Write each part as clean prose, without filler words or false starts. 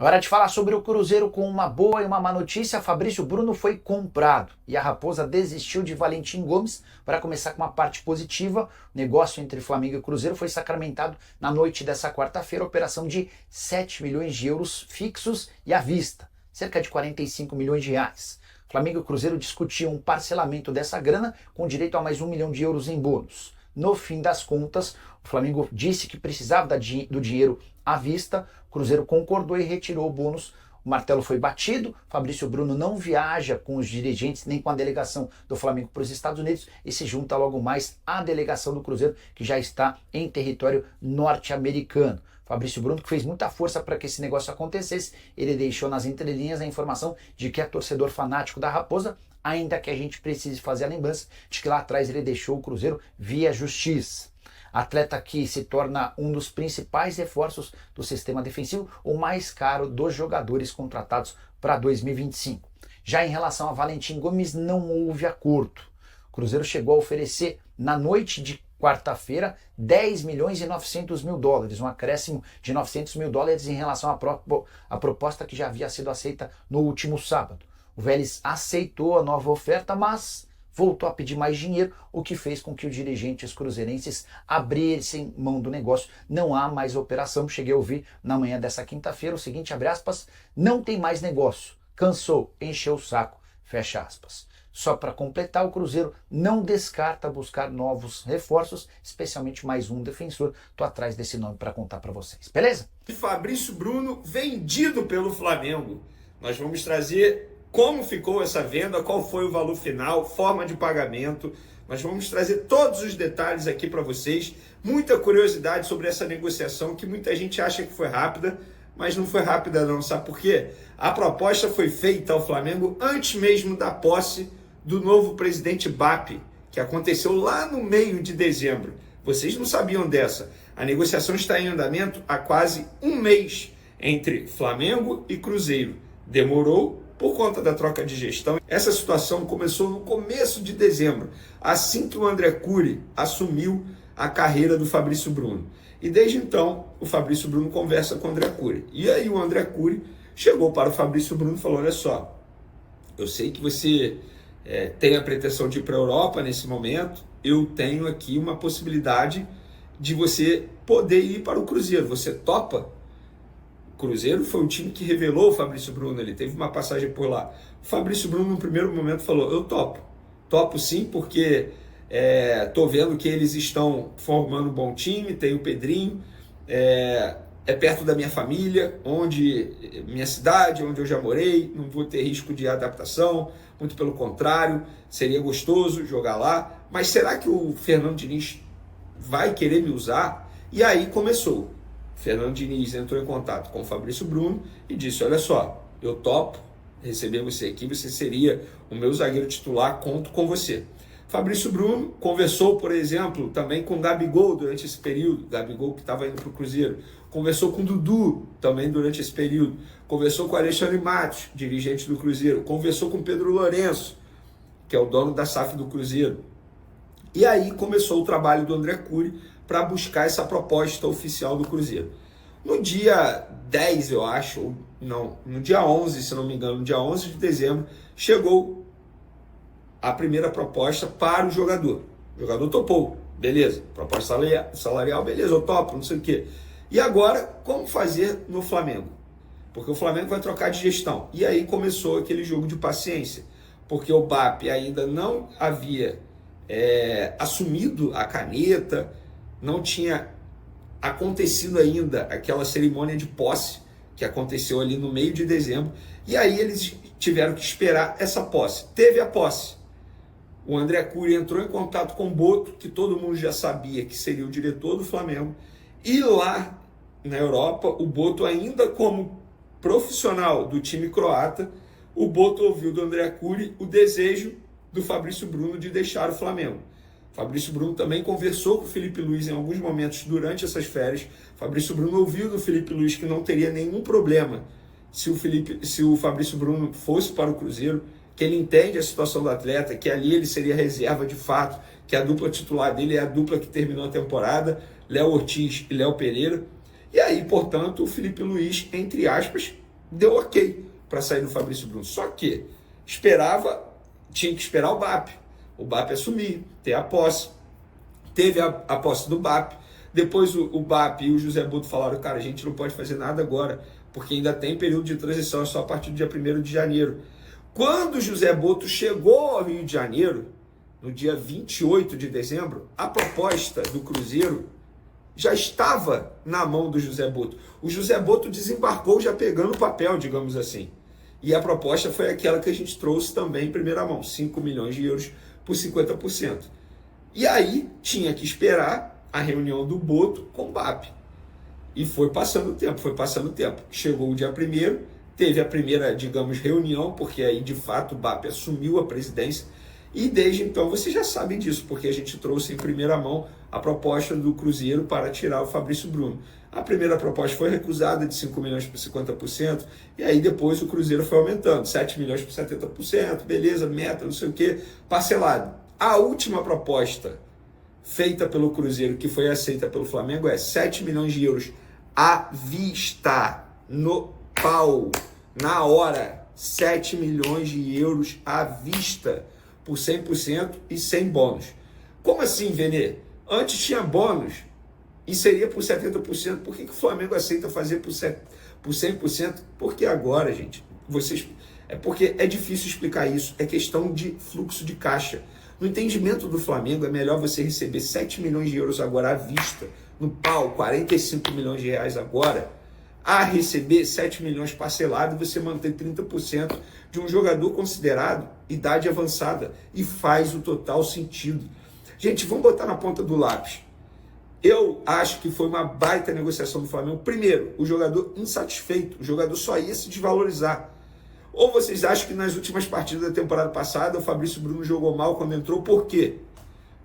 Hora de falar sobre o Cruzeiro com uma boa e uma má notícia. Fabrício Bruno foi comprado e a Raposa desistiu de Valentim Gomes. Para começar com uma parte positiva, o negócio entre Flamengo e Cruzeiro foi sacramentado na noite dessa quarta-feira, operação de 7 milhões de euros fixos e à vista, cerca de 45 milhões de reais. Flamengo e Cruzeiro discutiam um parcelamento dessa grana com direito a mais 1 milhão de euros em bônus. No fim das contas, o Flamengo disse que precisava do dinheiro à vista, o Cruzeiro concordou e retirou o bônus. O martelo foi batido, Fabrício Bruno não viaja com os dirigentes nem com a delegação do Flamengo para os Estados Unidos e se junta logo mais à delegação do Cruzeiro, que já está em território norte-americano. Fabrício Bruno, que fez muita força para que esse negócio acontecesse, ele deixou nas entrelinhas a informação de que é torcedor fanático da Raposa, ainda que a gente precise fazer a lembrança de que lá atrás ele deixou o Cruzeiro via justiça. Atleta que se torna um dos principais reforços do sistema defensivo, o mais caro dos jogadores contratados para 2025. Já em relação a Valentim Gomes, não houve acordo. O Cruzeiro chegou a oferecer, na noite de quarta-feira, 10 milhões e 900 mil dólares, um acréscimo de 900 mil dólares em relação à proposta que já havia sido aceita no último sábado. O Vélez aceitou a nova oferta, mas voltou a pedir mais dinheiro, o que fez com que os dirigentes cruzeirenses abrissem mão do negócio. Não há mais operação. Cheguei a ouvir na manhã dessa quinta-feira o seguinte, abre aspas, não tem mais negócio, cansou, encheu o saco, fecha aspas. Só para completar, o Cruzeiro não descarta buscar novos reforços, especialmente mais um defensor. Estou atrás desse nome para contar para vocês, beleza? Fabrício Bruno vendido pelo Flamengo. Nós vamos trazer como ficou essa venda, qual foi o valor final, forma de pagamento. Nós vamos trazer todos os detalhes aqui para vocês. Muita curiosidade sobre essa negociação que muita gente acha que foi rápida, mas não foi rápida não, sabe por quê? A proposta foi feita ao Flamengo antes mesmo da posse do novo presidente BAP, que aconteceu lá no meio de dezembro. Vocês não sabiam dessa. A negociação está em andamento há quase um mês entre Flamengo e Cruzeiro. Demorou por conta da troca de gestão. Essa situação começou no começo de dezembro, assim que o André Cury assumiu a carreira do Fabrício Bruno. E desde então, o Fabrício Bruno conversa com o André Cury. E aí o André Cury chegou para o Fabrício Bruno e falou, olha só, eu sei que você tem a pretensão de ir para a Europa nesse momento, eu tenho aqui uma possibilidade de você poder ir para o Cruzeiro. Você topa? O Cruzeiro foi o time que revelou o Fabrício Bruno, ele teve uma passagem por lá. O Fabrício Bruno, no primeiro momento, falou, eu topo. Topo sim, porque estou vendo que eles estão formando um bom time, tem o Pedrinho, é perto da minha família, minha cidade, onde eu já morei, não vou ter risco de adaptação, muito pelo contrário, seria gostoso jogar lá, mas será que o Fernando Diniz vai querer me usar? E aí começou. Fernando Diniz entrou em contato com o Fabrício Bruno e disse, olha só, eu topo receber você aqui, você seria o meu zagueiro titular, conto com você. Fabrício Bruno conversou, por exemplo, também com o Gabigol durante esse período, Gabigol que estava indo para o Cruzeiro, conversou com o Dudu também durante esse período, conversou com o Alexandre Matos, dirigente do Cruzeiro, conversou com o Pedro Lourenço, que é o dono da SAF do Cruzeiro. E aí começou o trabalho do André Cury para buscar essa proposta oficial do Cruzeiro. No dia 10, eu acho, ou não, no dia 11, se não me engano, no dia 11 de dezembro, chegou a primeira proposta para o jogador. O jogador topou, beleza. Proposta salarial, beleza, eu topo, não sei o quê. E agora, como fazer no Flamengo? Porque o Flamengo vai trocar de gestão. E aí começou aquele jogo de paciência, porque o BAP ainda não havia assumido a caneta, não tinha acontecido ainda aquela cerimônia de posse que aconteceu ali no meio de dezembro, e aí eles tiveram que esperar essa posse. Teve a posse. O André Cury entrou em contato com o Boto, que todo mundo já sabia que seria o diretor do Flamengo, e lá na Europa, o Boto ainda como profissional do time croata, o Boto ouviu do André Cury o desejo do Fabrício Bruno de deixar o Flamengo. Fabrício Bruno também conversou com o Felipe Luiz em alguns momentos durante essas férias. Fabrício Bruno ouviu do Felipe Luiz que não teria nenhum problema se o Fabrício Bruno fosse para o Cruzeiro, que ele entende a situação do atleta, que ali ele seria reserva de fato, que a dupla titular dele é a dupla que terminou a temporada, Léo Ortiz e Léo Pereira. E aí, portanto, o Felipe Luiz, entre aspas, deu ok para sair do Fabrício Bruno. Só que tinha que esperar o BAP. O BAP assumir, ter a posse. Teve a posse do BAP. Depois o BAP e o José Boto falaram, cara, a gente não pode fazer nada agora, porque ainda tem período de transição, é só a partir do dia 1º de janeiro. Quando o José Boto chegou ao Rio de Janeiro, no dia 28 de dezembro, a proposta do Cruzeiro já estava na mão do José Boto. O José Boto desembarcou já pegando o papel, digamos assim. E a proposta foi aquela que a gente trouxe também em primeira mão, 5 milhões de euros por 50%. E aí tinha que esperar a reunião do Boto com o BAP. E foi passando o tempo. Chegou o dia 1º, teve a primeira, digamos, reunião, porque aí de fato o BAP assumiu a presidência. E desde então vocês já sabem disso, porque a gente trouxe em primeira mão a proposta do Cruzeiro para tirar o Fabrício Bruno. A primeira proposta foi recusada de 5 milhões por 50%, e aí depois o Cruzeiro foi aumentando, 7 milhões por 70%, beleza, meta, não sei o que, parcelado. A última proposta feita pelo Cruzeiro, que foi aceita pelo Flamengo, é 7 milhões de euros à vista, no pau, na hora, 7 milhões de euros à vista, por 100% e sem bônus. Como assim, Vene? Antes tinha bônus e seria por 70%. Por que o Flamengo aceita fazer por 100%? Porque agora, gente, é porque é difícil explicar isso. É questão de fluxo de caixa. No entendimento do Flamengo, é melhor você receber 7 milhões de euros agora à vista, no pau, 45 milhões de reais agora, a receber 7 milhões parcelado e você manter 30% de um jogador considerado idade avançada. E faz o total sentido. Gente, vamos botar na ponta do lápis. Eu acho que foi uma baita negociação do Flamengo. Primeiro, o jogador insatisfeito. O jogador só ia se desvalorizar. Ou vocês acham que nas últimas partidas da temporada passada o Fabrício Bruno jogou mal quando entrou? Por quê?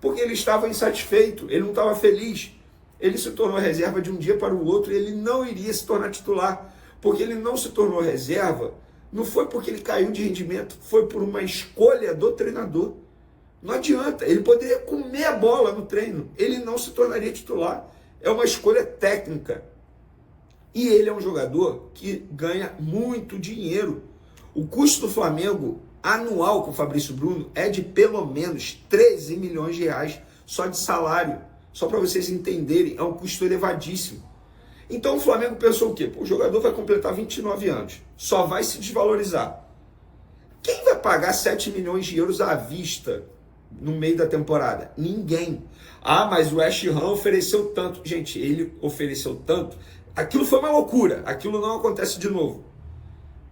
Porque ele estava insatisfeito, ele não estava feliz. Ele se tornou reserva de um dia para o outro e ele não iria se tornar titular. Porque ele não se tornou reserva, não foi porque ele caiu de rendimento, foi por uma escolha do treinador. Não adianta, ele poderia comer a bola no treino, ele não se tornaria titular. É uma escolha técnica. E ele é um jogador que ganha muito dinheiro. O custo do Flamengo anual com o Fabrício Bruno é de pelo menos 13 milhões de reais só de salário. Só para vocês entenderem, é um custo elevadíssimo. Então o Flamengo pensou o quê? Pô, o jogador vai completar 29 anos, só vai se desvalorizar. Quem vai pagar 7 milhões de euros à vista no meio da temporada? Ninguém. Ah, mas o West Ham ofereceu tanto. Gente, ele ofereceu tanto. Aquilo foi uma loucura. Aquilo não acontece de novo.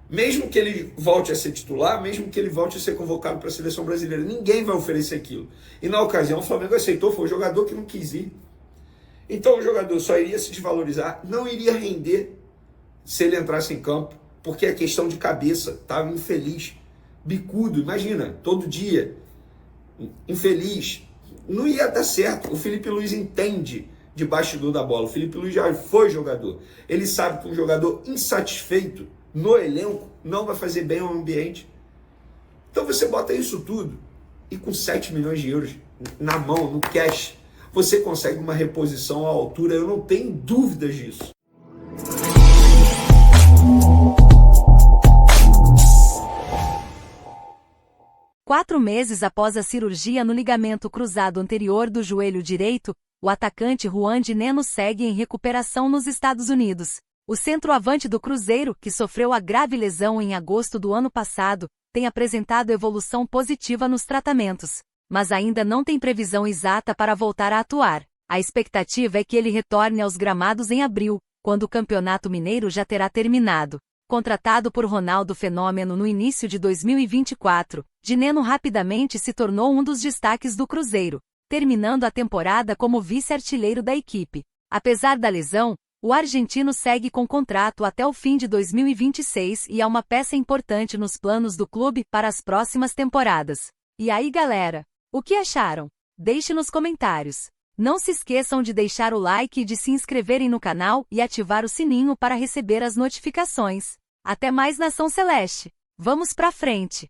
Mesmo que ele volte a ser titular, mesmo que ele volte a ser convocado para a seleção brasileira, ninguém vai oferecer aquilo. E na ocasião o Flamengo aceitou, foi o jogador que não quis ir. Então o jogador só iria se desvalorizar, não iria render se ele entrasse em campo, porque é questão de cabeça, estava infeliz, bicudo, imagina, todo dia, infeliz, não ia dar certo. O Felipe Luiz entende de bastidor da bola, o Felipe Luiz já foi jogador, ele sabe que um jogador insatisfeito no elenco não vai fazer bem ao ambiente. Então você bota isso tudo e com 7 milhões de euros na mão, no cash, você consegue uma reposição à altura, eu não tenho dúvidas disso. Quatro meses após a cirurgia no ligamento cruzado anterior do joelho direito, o atacante Juan de Neno segue em recuperação nos Estados Unidos. O centroavante do Cruzeiro, que sofreu a grave lesão em agosto do ano passado, tem apresentado evolução positiva nos tratamentos, mas ainda não tem previsão exata para voltar a atuar. A expectativa é que ele retorne aos gramados em abril, quando o Campeonato Mineiro já terá terminado. Contratado por Ronaldo Fenômeno no início de 2024, de Neno rapidamente se tornou um dos destaques do Cruzeiro, terminando a temporada como vice-artilheiro da equipe. Apesar da lesão, o argentino segue com contrato até o fim de 2026 e é uma peça importante nos planos do clube para as próximas temporadas. E aí, galera? O que acharam? Deixe nos comentários. Não se esqueçam de deixar o like e de se inscreverem no canal e ativar o sininho para receber as notificações. Até mais, Nação Celeste! Vamos pra frente!